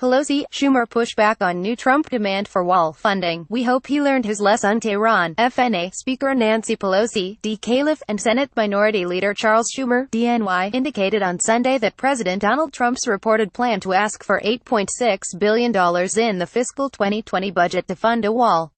Pelosi, Schumer push back on new Trump demand for wall funding. We hope he learned his lesson. Tehran, FNA. Speaker Nancy Pelosi, D-Calif, and Senate Minority Leader Charles Schumer, D-N.Y, indicated on Sunday that President Donald Trump's reported plan to ask for $8.6 billion in the fiscal 2020 budget to fund a wall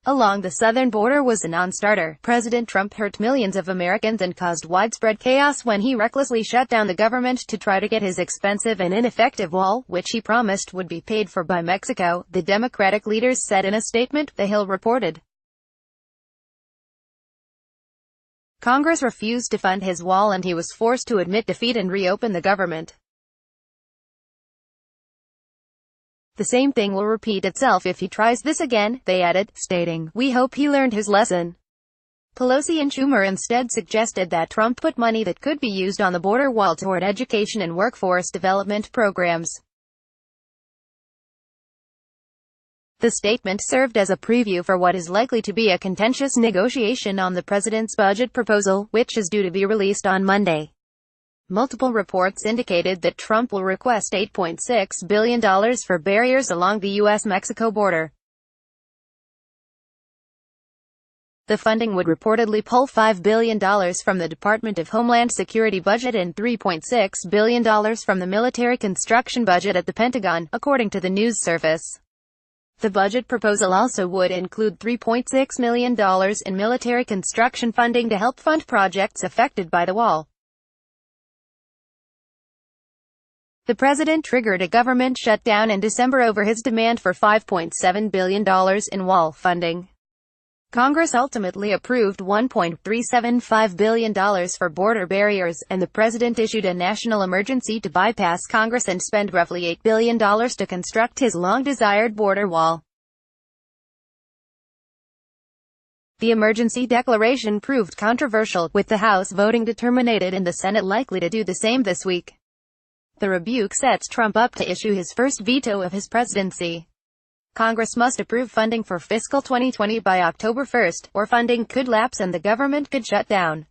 along the southern border was a non-starter. President Trump hurt millions of Americans and caused widespread chaos when he recklessly shut down the government to try to get his expensive and ineffective wall, which he promised would be paid for by Mexico, the Democratic leaders said in a statement, The Hill reported. Congress refused to fund his wall and he was forced to admit defeat and reopen the government. The same thing will repeat itself if he tries this again, they added, stating, We hope he learned his lesson. Pelosi and Schumer instead suggested that Trump put money that could be used on the border wall toward education and workforce development programs. The statement served as a preview for what is likely to be a contentious negotiation on the president's budget proposal, which is due to be released on Monday. Multiple reports indicated that Trump will request $8.6 billion for barriers along the U.S.-Mexico border. The funding would reportedly pull $5 billion from the Department of Homeland Security budget and $3.6 billion from the military construction budget at the Pentagon, according to the news service. The budget proposal also would include $3.6 million in military construction funding to help fund projects affected by the wall. The president triggered a government shutdown in December over his demand for $5.7 billion in wall funding. Congress ultimately approved $1.375 billion for border barriers, and the president issued a national emergency to bypass Congress and spend roughly $8 billion to construct his long-desired border wall. The emergency declaration proved controversial, with the House voting to terminate it and the Senate likely to do the same this week. The rebuke sets Trump up to issue his first veto of his presidency. Congress must approve funding for fiscal 2020 by October 1, or funding could lapse and the government could shut down.